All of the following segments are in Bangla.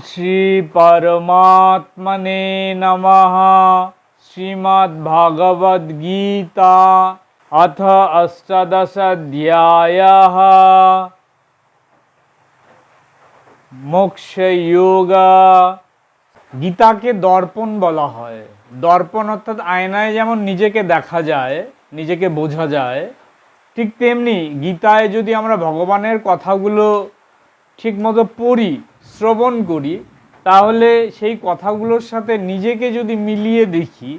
শ্রী পরমাত্মনে নমঃ। শ্রীমদ্ভগবদ্গীতা অথ অষ্টাদশোऽধ্যায়ः মোক্ষযোগ। গীতাকে দর্পণ বলা হয়। দর্পণ অর্থাৎ আয়নায় যেমন নিজেকে দেখা যায়, নিজেকে বোঝা যায়, ঠিক তেমনি গীতায় যদি আমরা ভগবানের কথাগুলো ঠিকমতো পড়ি, শ্রবণ করি, তাহলে সেই কথাগুলোর সাথে নিজেকে যদি মিলিয়ে দেখি,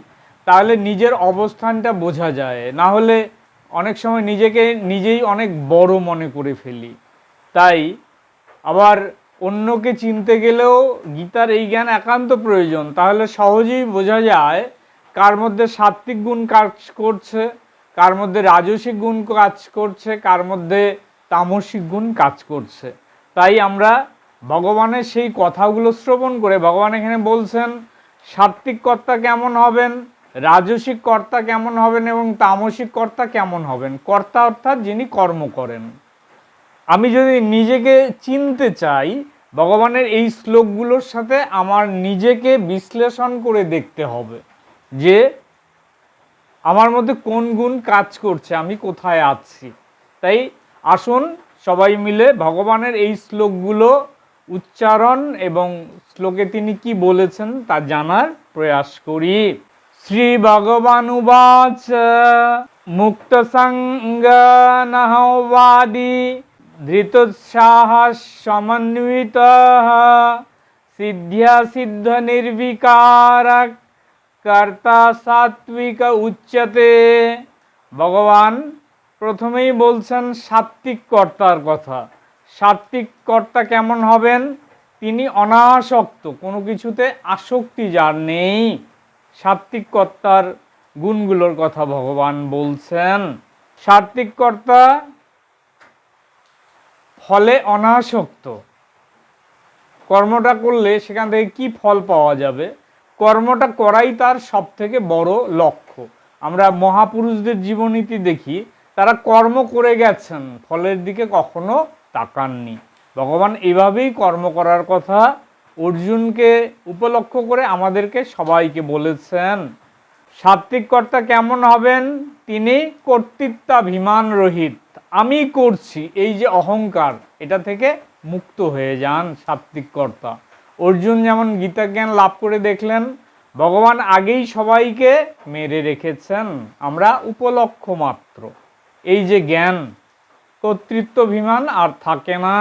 তাহলে নিজের অবস্থানটা বোঝা যায়। না হলে অনেক সময় নিজেকে নিজেই অনেক বড় মনে করে ফেলি। তাই আবার অন্যকে চিনতে গেলেও গীতার এই জ্ঞান একান্ত প্রয়োজন। তাহলে সহজেই বোঝা যায় কার মধ্যে সাত্ত্বিক গুণ কাজ করছে, কার মধ্যে রাজসিক গুণ কাজ করছে, কার মধ্যে তামসিক গুণ কাজ করছে। তাই আমরা ভগবানের সেই কথাগুলো শ্রবণ করে, ভগবান এখানে বলছেন সাত্ত্বিক কর্তা কেমন হবেন, রাজসিক কর্তা কেমন হবেন এবং তামসিক কর্তা কেমন হবেন। কর্তা অর্থাৎ যিনি কর্ম করেন। আমি যদি নিজেকে চিনতে চাই, ভগবানের এই শ্লোকগুলোর সাথে আমার নিজেকে বিশ্লেষণ করে দেখতে হবে যে আমার মধ্যে কোন গুণ কাজ করছে, আমি কোথায় আছি। তাই আসুন সবাই মিলে ভগবানের এই শ্লোকগুলো উচ্চারণ এবং শ্লোকে তিনি কি বলেছেন তা জানার প্রয়াস করি। শ্রী ভগবান উবাচ মুক্ত সঙ্গ নহবাদী ধৃতোৎসাহ সমন্বিত সিদ্ধ্যা সিদ্ধ নির্বিকারক কর্তা সাত্বিক উচ্যতে। ভগবান প্রথমেই বলছেন সাত্বিক কর্তার কথা। সাত্বিক কর্তা কেমন হবেন? তিনি অনাসক্ত, কোনো কিছুতে আসক্তি যার নেই। সাত্বিক কর্তার গুণগুলোর কথা ভগবান বলছেন। সাত্বিক কর্তা ফলে অনাসক্ত। কর্মটা করলে সেখান থেকে কি ফল পাওয়া যাবে, কর্মটা করাই তার সব থেকে বড় লক্ষ্য। আমরা মহাপুরুষদের জীবনীতি দেখি, তারা কর্ম করে গেছেন, ফলের দিকে কখনো তাকাননি। ভগবান এভাবেই কর্ম করার কথা অর্জুনকে উপলক্ষ করে আমাদেরকে সবাইকে বলেছেন। সাত্বিক কর্তা কেমন হবেন? তিনি কর্তৃত্বাভিমান রহিত, আমি করছি এই যে অহংকার, এটা থেকে মুক্ত হয়ে যান সাত্বিক কর্তা। অর্জুন যেমন গীতা জ্ঞান লাভ করে দেখলেন, ভগবান আগেই সবাইকে মেরে রেখেছেন, আমরা উপলক্ষ মাত্র। এই যে জ্ঞান, কর্তৃত্বাভিমান আর থাকে না।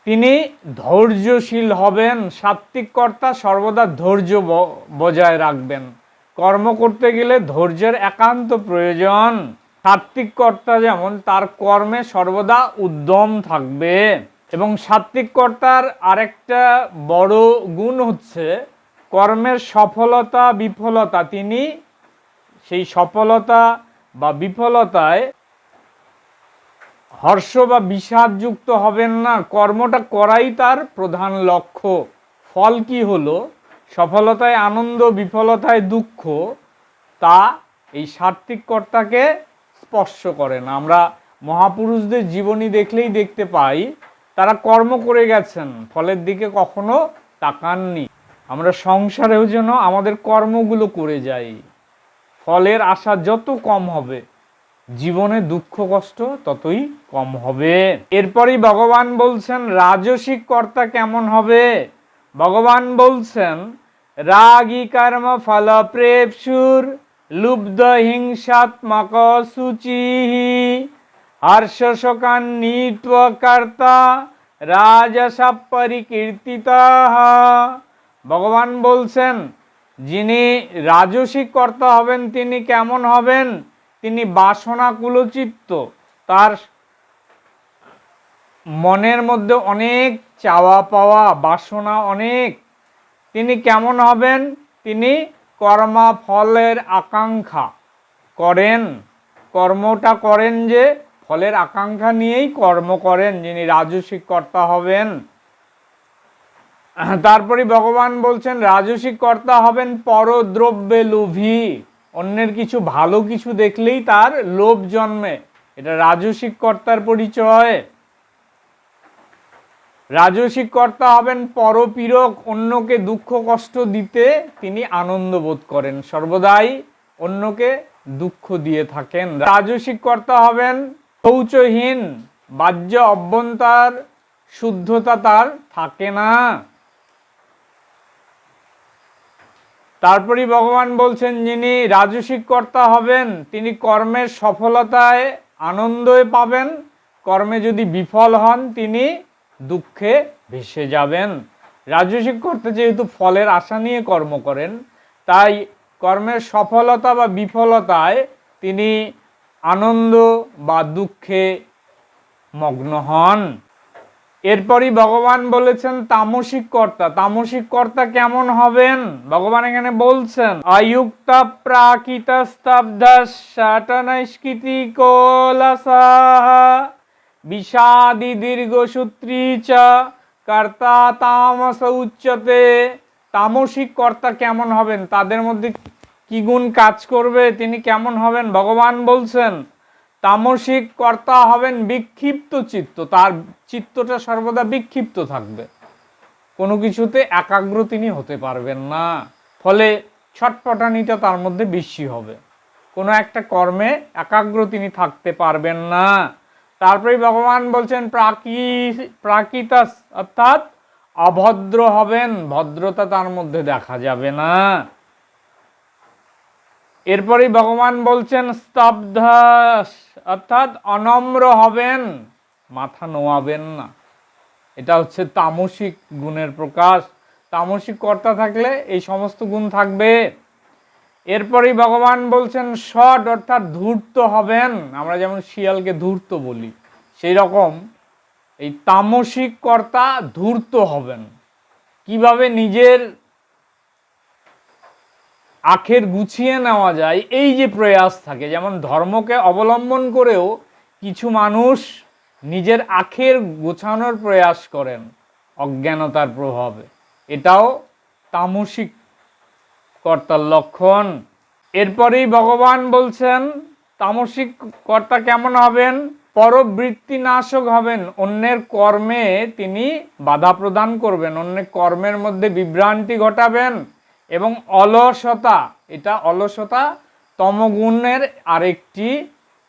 তিনি ধৈর্যশীল হবেন। সাত্বিক কর্তা সর্বদা ধৈর্য বজায় রাখবেন। কর্ম করতে গেলে ধৈর্যের একান্ত প্রয়োজন। সাত্বিক কর্তা যেমন তার কর্মে সর্বদা উদ্যম থাকবে। এবং সাত্বিক কর্তার আরেকটা বড় গুণ হচ্ছে কর্মের সফলতা বিফলতা, তিনি সেই সফলতা বা বিফলতায় হর্ষ বা বিষাদযুক্ত হবেন না। কর্মটা করাই তার প্রধান লক্ষ্য। ফল কি হলো, সফলতায় আনন্দ, বিফলতায় দুঃখ, তা এই সাত্বিক কর্তাকে স্পর্শ করে না। আমরা মহাপুরুষদের জীবনী দেখলেই দেখতে পাই, তারা কর্ম করে গেছেন, ফলের দিকে কখনো তাকাননি। আমরা সংসারেও যেন আমাদের কর্মগুলো করে যাই, ফলের আশা যত কম হবে, জীবনে দুঃখ কষ্ট ততই কম হবে। এরপরই ভগবান বলছেন রাজসিক কর্তা কেমন হবে। ভগবান বলছেন রাগী কর্ম ফল প্রেপসুর লুব্ধ হিংসাত্মক শুচিহি হর্ষ শোকান্বিত কর্তা রাজসা পরিকীর্তিতঃ। ভগবান বলছেন যিনি রাজসিক কর্তা হবেন তিনি কেমন হবেন? তিনি বাসনা কুলচিত্ত, তার মনের মধ্যে অনেক চাওয়া পাওয়া, বাসনা অনেক। তিনি কেমন হবেন? তিনি কর্মফলের আকাঙ্ক্ষা করেন, কর্মটা করেন যে ফলের আকাঙ্ক্ষা নিয়েই কর্ম করেন, যিনি রাজসিক কর্তা হবেন। তারপরে ভগবান বলছেন রাজসিক কর্তা হবেন পরদ্রব্যে লোভী। অন্যের কিছু ভালো কিছু দেখলেই তার লোভ জন্মে, এটা রাজসিক কর্তার পরিচয়। রাজসিক কর্তা হবেন পরপীড়ক, অন্যকে দুঃখ কষ্ট দিতে তিনি আনন্দ বোধ করেন, সর্বদাই অন্যকে দুঃখ দিয়ে থাকেন। রাজসিক কর্তা হবেন শৌচহীন, বাহ্য অভ্যন্তর শুদ্ধতা তার থাকে না। তারপরই ভগবান বলছেন যিনি রাজসিক কর্তা হবেন তিনি কর্মের সফলতায় আনন্দই পাবেন, কর্মে যদি বিফল হন তিনি দুঃখে ভেসে যাবেন। রাজসিক কর্তা যেহেতু ফলের আশা নিয়ে কর্ম করেন, তাই কর্মের সফলতা বা বিফলতায় তিনি আনন্দ বা দুঃখে মগ্ন হন। এরপরই ভগবান বলেছেন তামসিক কর্তা। তামসিক কর্তা কেমন হবেন ভগবান এখানে বলছেন, অযুক্ত প্রাকৃত স্তব্ধ শাটনস্কৃতি কোলসাহ বিষাদি দীর্ঘসূত্রী চ কর্তা তামস উচ্যতে। তামসিক কর্তা কেমন হবেন, তাদের মধ্যে কি গুণ কাজ করবে, তিনি কেমন হবেন ভগবান বলছেন, তামসিক কর্তা হবেন বিক্ষিপ্ত চিত্ত, তার চিত্তটা সর্বদা বিক্ষিপ্ত থাকবে, কোনো কিছুতে একাগ্র তিনি হতে পারবেন না, ফলে ছটপটানিটা তার মধ্যে বেশি হবে, কোনো একটা কর্মে একাগ্র তিনি থাকতে পারবেন না। তারপরে ভগবান বলছেন প্রাকৃতাস, অর্থাৎ অভদ্র হবেন, ভদ্রতা তার মধ্যে দেখা যাবে না। এরপরেই ভগবান বলছেন স্তব্ধ, অর্থাৎ অনম্র হবেন, মাথা নোয়াবেন না, এটা হচ্ছে তামসিক গুণের প্রকাশ। তামসিক কর্তা থাকলে এই সমস্ত গুণ থাকবে। এরপরেই ভগবান বলছেন সৎ, অর্থাৎ ধূর্ত হবেন, আমরা যেমন শিয়ালকে ধূর্ত বলি, সেই রকম এই তামসিক কর্তা ধূর্ত হবেন। কিভাবে নিজের আখের গুছিয়ে নেওয়া যায় এই যে প্রয়াস থাকে, যেমন ধর্মকে অবলম্বন করেও কিছু মানুষ নিজের আখের গোছানোর প্রয়াস করেন অজ্ঞানতার প্রভাবে, এটাও তামসিক কর্তার লক্ষণ। এরপরেই ভগবান বলছেন তামসিক কর্তা কেমন হবেন, পরবৃত্তি নাশক হবেন, অন্যের কর্মে তিনি বাধা প্রদান করবেন, অন্যের কর্মের মধ্যে বিভ্রান্তি ঘটাবেন, এবং অলসতা, এটা অলসতা তমগুণের আরেকটি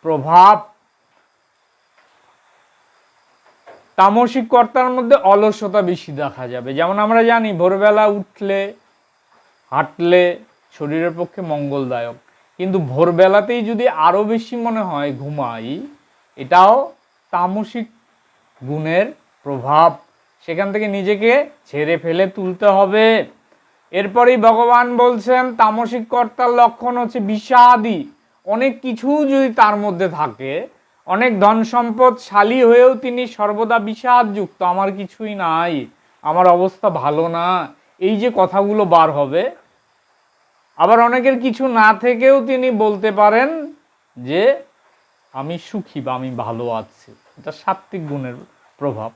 প্রভাব। তামসিক কর্তার মধ্যে অলসতা বেশি দেখা যাবে, যেমন আমরা জানি ভোরবেলা উঠলে হাঁটলে শরীরের পক্ষে মঙ্গলদায়ক, কিন্তু ভোরবেলাতেই যদি আরো বেশি মনে হয় ঘুমাই, এটাও তামসিক গুণের প্রভাব, সেখান থেকে নিজেকে ছেড়ে ফেলে তুলতে হবে। এরপরেই ভগবান বলছেন তামসিক কর্তার লক্ষণ হচ্ছে বিষাদি, অনেক কিছু যদি তার মধ্যে থাকে, অনেক ধন সম্পদশালী হয়েও তিনি সর্বদা বিষাদযুক্ত, আমার কিছুই নাই, আমার অবস্থা ভালো না, এই যে কথাগুলো বার হবে। আবার অনেকের কিছু না থেকেও তিনি বলতে পারেন যে আমি সুখী বা আমি ভালো আছি, এটা সাত্ত্বিক গুণের প্রভাব।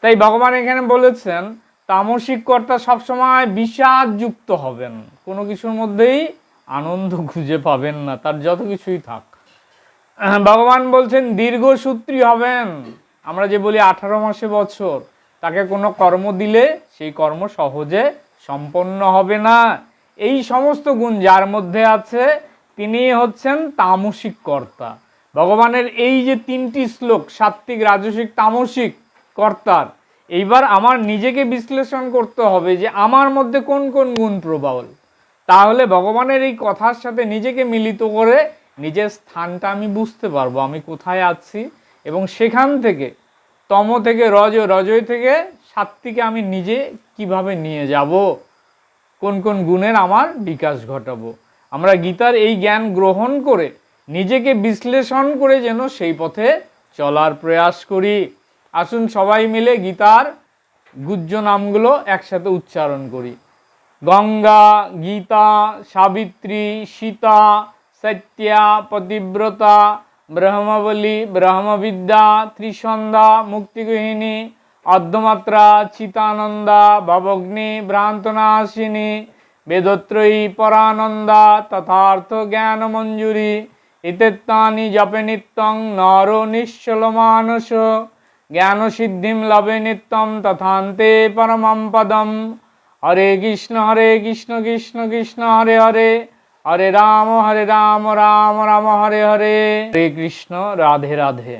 তাই ভগবান এখানে বলেছেন তামসিক কর্তা সবসময় বিষাদযুক্ত হবেন, কোনো কিছুর মধ্যেই আনন্দ খুঁজে পাবেন না, তার যত কিছুই থাক। ভগবান বলছেন দীর্ঘসূত্রী হবেন, আমরা যে বলি 18 মাসে বছর, তাকে কোনো কর্ম দিলে সেই কর্ম সহজে সম্পন্ন হবে না, এই সমস্ত গুণ যার মধ্যে আছে তিনি হচ্ছেন তামসিক কর্তা। ভগবানের এই যে 3টি শ্লোক সাত্ত্বিক রাজসিক তামসিক কর্তার, এইবার আমার নিজেকে বিশ্লেষণ করতে হবে যে আমার মধ্যে কোন কোন গুণ প্রবল, তাহলে ভগবানের এই কথার সাথে নিজেকে মিলিত করে নিজের স্থানটা আমি বুঝতে পারবো, আমি কোথায় আছি, এবং সেখান থেকে তম থেকে রজ, রজয় থেকে সাত্ত্বিকে আমি নিজে কিভাবে নিয়ে যাব, কোন কোন গুণের আমার বিকাশ ঘটাবো। আমরা গীতার এই জ্ঞান গ্রহণ করে নিজেকে বিশ্লেষণ করে যেন সেই পথে চলার প্রয়াস করি। আসুন সবাই মিলে গীতার গুহ্য নামগুলো একসাথে উচ্চারণ করি। গঙ্গা, গীতা, সাবিত্রী, সীতা, সত্যা, পতিব্রতা, ব্রহ্মবলী, ব্রহ্মবিদ্যা, ত্রিসন্ধ্যা, মুক্তিগৃহিণী, অর্ধমাত্রা, চিতানন্দা, ভবগ্নি, ভ্রান্তনাশিনী, বেদত্রয়ী, পরানন্দা, তথার্থ জ্ঞান মঞ্জুরি, ইত্যেতানি জপে নিত্যং নরো নিশ্চল মানস। জ্ঞান সিদ্ধিম লবে নিত্যম তথান্তে পরমম পদম। হরে কৃষ্ণ কৃষ্ণ কৃষ্ণ হরে হরে, হরে রাম রাম রাম হরে হরে। হরে কৃষ্ণ, রাধে রাধে।